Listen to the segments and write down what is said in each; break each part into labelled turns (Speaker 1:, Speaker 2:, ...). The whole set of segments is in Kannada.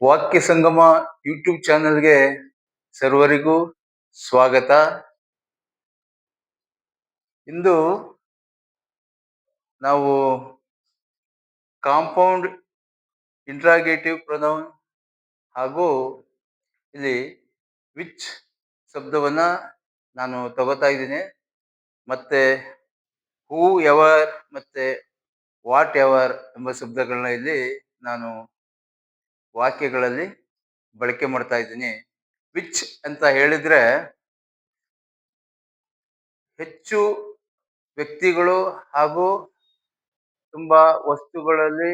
Speaker 1: ವಾಕ್ಯ ಸಂಗಮ ಯೂಟ್ಯೂಬ್ ಚಾನೆಲ್ಗೆ ಸರ್ವರಿಗೂ ಸ್ವಾಗತ. ಇಂದು ನಾವು ಕಾಂಪೌಂಡ್ ಇಂಟ್ರಾಗೇಟಿವ್ ಪ್ರೊನೌನ್ ಹಾಗೂ ಇಲ್ಲಿ ವಿಚ್ ಶಬ್ದವನ್ನ ನಾನು ತಗೋತಾ ಇದ್ದೀನಿ. ಮತ್ತೆ ಹೂ ಎವರ್ ಮತ್ತೆ ವಾಟ್ ಎವರ್ ಎಂಬ ಶಬ್ದಗಳನ್ನ ಇಲ್ಲಿ ನಾನು ವಾಕ್ಯಗಳಲ್ಲಿ ಬಳಕೆ ಮಾಡ್ತಾ ಇದ್ದೀನಿ. ವಿಚ್ ಅಂತ ಹೇಳಿದ್ರೆ ಹೆಚ್ಚು ವ್ಯಕ್ತಿಗಳು ಹಾಗೂ ತುಂಬಾ ವಸ್ತುಗಳಲ್ಲಿ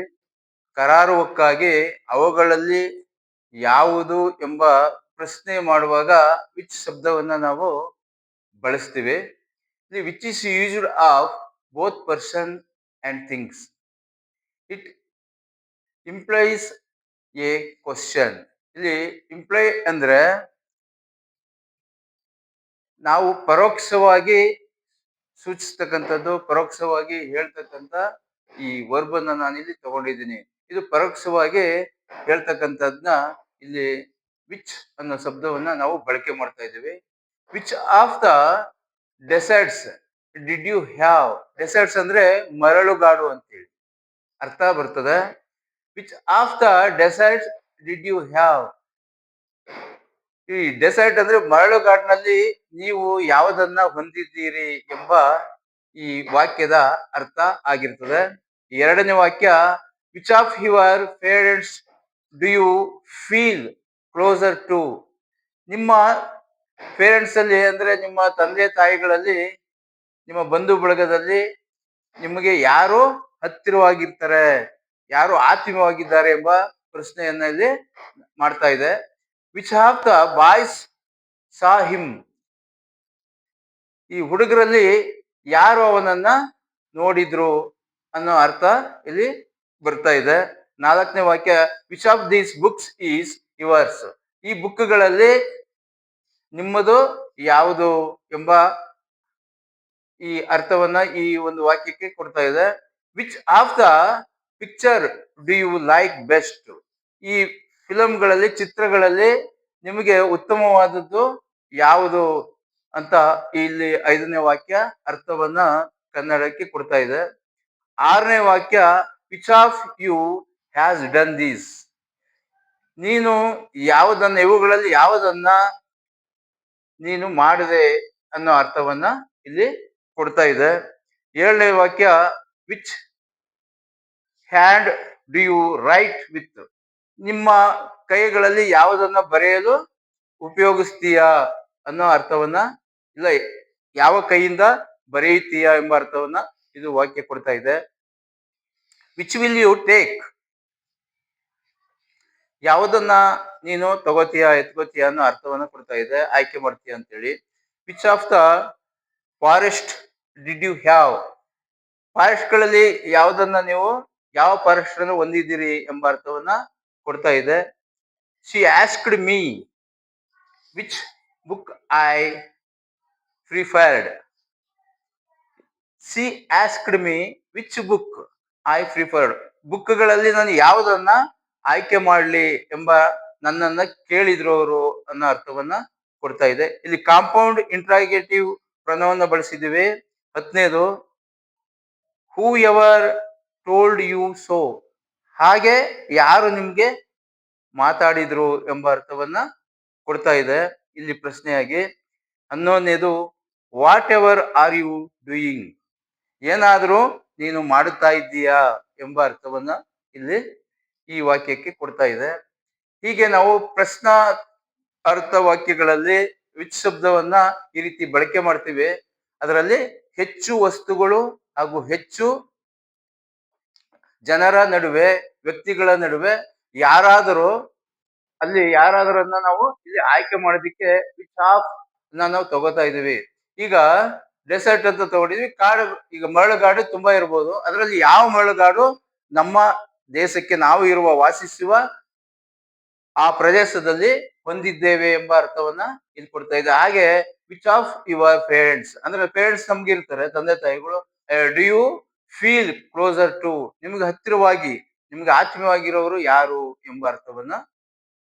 Speaker 1: ಕರಾರುವಕ್ಕಾಗಿ ಅವುಗಳಲ್ಲಿ ಯಾವುದು ಎಂಬ ಪ್ರಶ್ನೆ ಮಾಡುವಾಗ ವಿಚ್ ಶಬ್ದವನ್ನ ನಾವು ಬಳಸ್ತೀವಿ. Which is used of both person and things. It implies A question. ಇಲ್ಲಿ ಇಂಪ್ಲೈ ಅಂದ್ರೆ ನಾವು ಪರೋಕ್ಷವಾಗಿ ಸೂಚಿಸ್ತಕ್ಕಂಥದ್ದು, ಪರೋಕ್ಷವಾಗಿ ಹೇಳ್ತಕ್ಕಂಥ ಈ ವರ್ಬ್ ಅನ್ನ ನಾನಿಲ್ಲಿ ತಗೊಂಡಿದ್ದೀನಿ. ಇದು ಪರೋಕ್ಷವಾಗಿ ಹೇಳ್ತಕ್ಕಂಥದ್ನ ಇಲ್ಲಿ ವಿಚ್ ಅನ್ನೋ ಶಬ್ದವನ್ನ ನಾವು ಬಳಕೆ ಮಾಡ್ತಾ ಇದ್ದೀವಿ. Which of the deserts did you have. Deserts ಅಂದ್ರೆ ಮರಳುಗಾಡು ಅಂತೇಳಿ ಅರ್ಥ ಬರ್ತದೆ. Which of the deserts did you have. ಈ ಡೆಸರ್ಟ್ ಅಂದ್ರೆ ಮರಳುಗಾಡಿನಲ್ಲಿ ನೀವು ಯಾವುದನ್ನ ಹೊಂದಿದ್ದೀರಿ ಎಂಬ ಈ ವಾಕ್ಯದ ಅರ್ಥ ಆಗಿರ್ತದೆ. ಎರಡನೇ ವಾಕ್ಯ, which of your parents do you feel closer to. ನಿಮ್ಮ ಪೇರೆಂಟ್ಸ್ ಅಲ್ಲಿ ಅಂದ್ರೆ ನಿಮ್ಮ ತಂದೆ ತಾಯಿಗಳಲ್ಲಿ, ನಿಮ್ಮ ಬಂಧು ಬಳಗದಲ್ಲಿ ನಿಮಗೆ ಯಾರು ಹತ್ತಿರವಾಗಿರ್ತಾರೆ, ಯಾರು ಆತ್ಮೀಯವಾಗಿದ್ದಾರೆ ಎಂಬ ಪ್ರಶ್ನೆಯನ್ನ ಇಲ್ಲಿ ಮಾಡ್ತಾ ಇದೆ. Which of the boys saw him. ಈ ಹುಡುಗರಲ್ಲಿ ಯಾರು ಅವನನ್ನ ನೋಡಿದ್ರು ಅನ್ನೋ ಅರ್ಥ ಇಲ್ಲಿ ಬರ್ತಾ ಇದೆ. ನಾಲ್ಕನೇ ವಾಕ್ಯ, which of these books is yours. ಈ ಬುಕ್ಗಳಲ್ಲಿ ನಿಮ್ಮದು ಯಾವುದು ಎಂಬ ಈ ಅರ್ಥವನ್ನ ಈ ಒಂದು ವಾಕ್ಯಕ್ಕೆ ಕೊಡ್ತಾ ಇದೆ. Which of the picture do you like best. ಈ ಫಿಲಂಗಳಲ್ಲಿ, ಚಿತ್ರಗಳಲ್ಲಿ ನಿಮಗೆ ಉತ್ತಮವಾದದ್ದು ಯಾವುದು ಅಂತ ಇಲ್ಲಿ ಐದನೇ ವಾಕ್ಯ ಅರ್ಥವನ್ನ ಕನ್ನಡಕ್ಕೆ ಕೊಡ್ತಾ ಇದೆ. ಆರನೇ ವಾಕ್ಯ, which of you has done these. ನೀನು ಯಾವುದನ್ನ, ಇವುಗಳಲ್ಲಿ ಯಾವುದನ್ನ ನೀನು ಮಾಡಿದೆ ಅನ್ನೋ ಅರ್ಥವನ್ನ ಇಲ್ಲಿ ಕೊಡ್ತಾ ಇದೆ. ಏಳನೇ ವಾಕ್ಯ, which hand do you write with. ನಿಮ್ಮ ಕೈಗಳಲ್ಲಿ ಯಾವುದನ್ನ ಬರೆಯಲು ಉಪಯೋಗಿಸ್ತೀಯಾ ಅನ್ನೋ ಅರ್ಥವನ್ನ, ಇಲ್ಲ ಯಾವ ಕೈಯಿಂದ ಬರೆಯುತ್ತೀಯಾ ಎಂಬ ಅರ್ಥವನ್ನ ಇದು ವಾಕ್ಯ ಕೊಡ್ತಾ ಇದೆ. Which will you take. ಯಾವುದನ್ನ ನೀನು ತಗೋತೀಯ, ಎತ್ಕೋತೀಯ ಅನ್ನೋ ಅರ್ಥವನ್ನ ಕೊಡ್ತಾ ಇದೆ, ಆಯ್ಕೆ ಮಾಡ್ತೀಯ ಅಂತೇಳಿ. Which of the forest did you have. Forest ಗಳಲ್ಲಿ ಯಾವುದನ್ನ ನೀವು, ಯಾವ ಫಾರೆಸ್ಟ್ ಅನ್ನು ಹೊಂದಿದ್ದೀರಿ ಎಂಬ ಅರ್ಥವನ್ನ ಕೊಡ್ತಾ ಇದೆ. She asked me which book I preferred. She asked me which book I preferred. ಬುಕ್ಗಳಲ್ಲಿ ನಾನು ಯಾವುದನ್ನ ಆಯ್ಕೆ ಮಾಡಲಿ ಎಂಬ ನನ್ನನ್ನ ಕೇಳಿದ್ರು ಅವರು ಅನ್ನೋ ಅರ್ಥವನ್ನ ಕೊಡ್ತಾ ಇದೆ. ಇಲ್ಲಿ ಕಾಂಪೌಂಡ್ ಇಂಟ್ರಾಗೇಟಿವ್ ಪ್ರೊನೌನ್ ಬಳಸಿದ್ದೀವಿ. 10ನೇದು, whoever told you so. ಹಾಗೆ ಯಾರು ನಿಮ್ಗೆ ಮಾತಾಡಿದ್ರು ಎಂಬ ಅರ್ಥವನ್ನ ಕೊಡ್ತಾ ಇದೆ ಇಲ್ಲಿ ಪ್ರಶ್ನೆಯಾಗಿ. 11ನೇದು, whatever are you doing. ಏನಾದ್ರೂ ನೀನು ಮಾಡುತ್ತಾ ಇದ್ದೀಯಾ ಎಂಬ ಅರ್ಥವನ್ನ ಇಲ್ಲಿ ಈ ವಾಕ್ಯಕ್ಕೆ ಕೊಡ್ತಾ ಇದೆ. ಹೀಗೆ ನಾವು ಪ್ರಶ್ನಾ ಅರ್ಥ ವಾಕ್ಯಗಳಲ್ಲಿ ವಿಚ್ ಶಬ್ದವನ್ನ ಈ ರೀತಿ ಬಳಕೆ ಮಾಡ್ತೀವಿ. ಅದರಲ್ಲಿ ಹೆಚ್ಚು ವಸ್ತುಗಳು ಹಾಗೂ ಹೆಚ್ಚು ಜನರ ನಡುವೆ, ವ್ಯಕ್ತಿಗಳ ನಡುವೆ ಯಾರಾದರೂ, ಅಲ್ಲಿ ಯಾರಾದರನ್ನ ನಾವು ಇಲ್ಲಿ ಆಯ್ಕೆ ಮಾಡೋದಿಕ್ಕೆ ವಿಚ್ ಆಫ್ ನಾವು ತಗೋತಾ ಇದೀವಿ. ಈಗ ಡೆಸರ್ಟ್ ಅಂತ ತಗೊಂಡಿದ್ವಿ, ಕಾಡು, ಈಗ ಮರಳುಗಾಡು ತುಂಬಾ ಇರ್ಬೋದು. ಅದರಲ್ಲಿ ಯಾವ ಮರಳುಗಾಡು ನಮ್ಮ ದೇಶಕ್ಕೆ, ನಾವು ಇರುವ ವಾಸಿಸುವ ಆ ಪ್ರದೇಶದಲ್ಲಿ ಹೊಂದಿದ್ದೇವೆ ಎಂಬ ಅರ್ಥವನ್ನ ಇಲ್ಲಿ ಕೊಡ್ತಾ ಇದೆ. ಹಾಗೆ ವಿಚ್ ಆಫ್ ಯುವರ್ ಪೇರೆಂಟ್ಸ್ ಅಂದ್ರೆ ಪೇರೆಂಟ್ಸ್ ನಮ್ಗೆ ಇರ್ತಾರೆ, ತಂದೆ ತಾಯಿಗಳು. Do you feel closer to. ನಿಮ್ಗೆ ಹತ್ತಿರವಾಗಿ, ನಿಮ್ಗೆ ಆತ್ಮೀಯವಾಗಿರೋರು ಯಾರು ಎಂಬ ಅರ್ಥವನ್ನ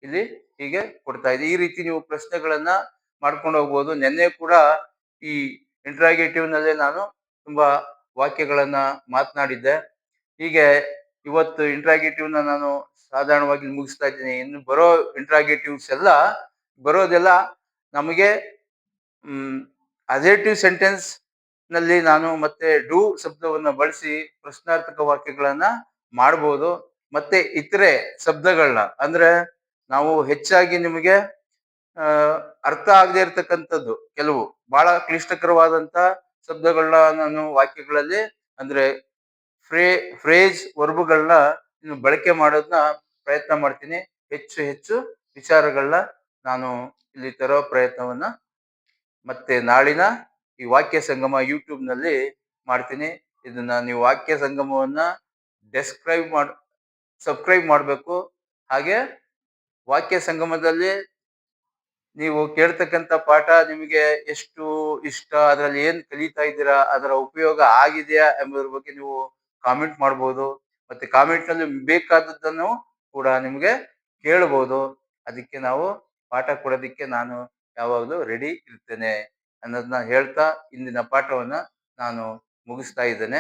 Speaker 1: ಇಲ್ಲಿ ಹೀಗೆ ಕೊಡ್ತಾ ಇದೆ. ಈ ರೀತಿ ನೀವು ಪ್ರಶ್ನೆಗಳನ್ನ ಮಾಡ್ಕೊಂಡು ಹೋಗ್ಬೋದು. ನಿನ್ನೆ ಕೂಡ ಈ ಇಂಟ್ರಾಗೇಟಿವ್ ನಲ್ಲೇ ನಾನು ತುಂಬಾ ವಾಕ್ಯಗಳನ್ನ ಮಾತನಾಡಿದ್ದೆ. ಹೀಗೆ ಇವತ್ತು ಇಂಟ್ರಾಗೇಟಿವ್ ನಾನು ಸಾಧಾರಣವಾಗಿ ಮುಗಿಸ್ತಾ ಇದ್ದೀನಿ. ಇನ್ನು ಬರೋ ಇಂಟ್ರಾಗೇಟಿವ್ಸ್ ಎಲ್ಲ ಬರೋದೆಲ್ಲ ನಮಗೆ ಅಸರ್ಟಿವ್ ಸೆಂಟೆನ್ಸ್ ನಲ್ಲಿ ನಾನು ಮತ್ತೆ ಡೂ ಶಬ್ದವನ್ನ ಬಳಸಿ ಪ್ರಶ್ನಾರ್ಥಕ ವಾಕ್ಯಗಳನ್ನ ಮಾಡ್ಬೋದು. ಮತ್ತೆ ಇತರೆ ಶಬ್ದಗಳನ್ನ ಅಂದ್ರೆ ನಾವು ಹೆಚ್ಚಾಗಿ ನಿಮಗೆ ಆ ಅರ್ಥ ಆಗದೆ ಇರತಕ್ಕಂಥದ್ದು ಕೆಲವು ಬಹಳ ಕ್ಲಿಷ್ಟಕರವಾದಂತ ಶಬ್ದಗಳನ್ನ ನಾನು ವಾಕ್ಯಗಳಲ್ಲಿ ಅಂದ್ರೆ ಫ್ರೇಜ್ ವರ್ಬುಗಳನ್ನ ಬಳಕೆ ಮಾಡೋದನ್ನ ಪ್ರಯತ್ನ ಮಾಡ್ತೀನಿ. ಹೆಚ್ಚು ಹೆಚ್ಚು ವಿಚಾರಗಳನ್ನ ನಾನು ಇಲ್ಲಿ ತರೋ ಪ್ರಯತ್ನವನ್ನ ಮತ್ತೆ ನಾಳಿನ ಈ ವಾಕ್ಯ ಸಂಗಮ ಯೂಟ್ಯೂಬ್ ನಲ್ಲಿ ಮಾಡ್ತೀನಿ. ಇದನ್ನ ನೀವು ವಾಕ್ಯ ಸಂಗಮವನ್ನ ಸಬ್ಸ್ಕ್ರೈಬ್ ಮಾಡಬೇಕು. ಹಾಗೆ ವಾಕ್ಯ ಸಂಗಮದಲ್ಲಿ ನೀವು ಕೇಳ್ತಕ್ಕಂಥ ಪಾಠ ನಿಮಗೆ ಎಷ್ಟು ಇಷ್ಟ, ಅದರಲ್ಲಿ ಏನ್ ಕಲಿತಾ ಇದ್ದೀರಾ, ಅದರ ಉಪಯೋಗ ಆಗಿದೆಯಾ ಎಂಬುದ್ರ ಬಗ್ಗೆ ನೀವು ಕಾಮೆಂಟ್ ಮಾಡ್ಬೋದು. ಮತ್ತೆ ಕಾಮೆಂಟ್ ನಲ್ಲಿ ಬೇಕಾದದ್ದನ್ನು ಕೂಡ ನಿಮ್ಗೆ ಕೇಳಬಹುದು. ಅದಕ್ಕೆ ನಾವು ಪಾಠ ಕೊಡೋದಿಕ್ಕೆ ನಾನು ಯಾವಾಗಲೂ ರೆಡಿ ಇರ್ತೇನೆ ಅನ್ನೋದನ್ನ ಹೇಳ್ತಾ ಇಂದಿನ ಪಾಠವನ್ನ ನಾನು ಮುಗಿಸ್ತಾ ಇದ್ದೇನೆ.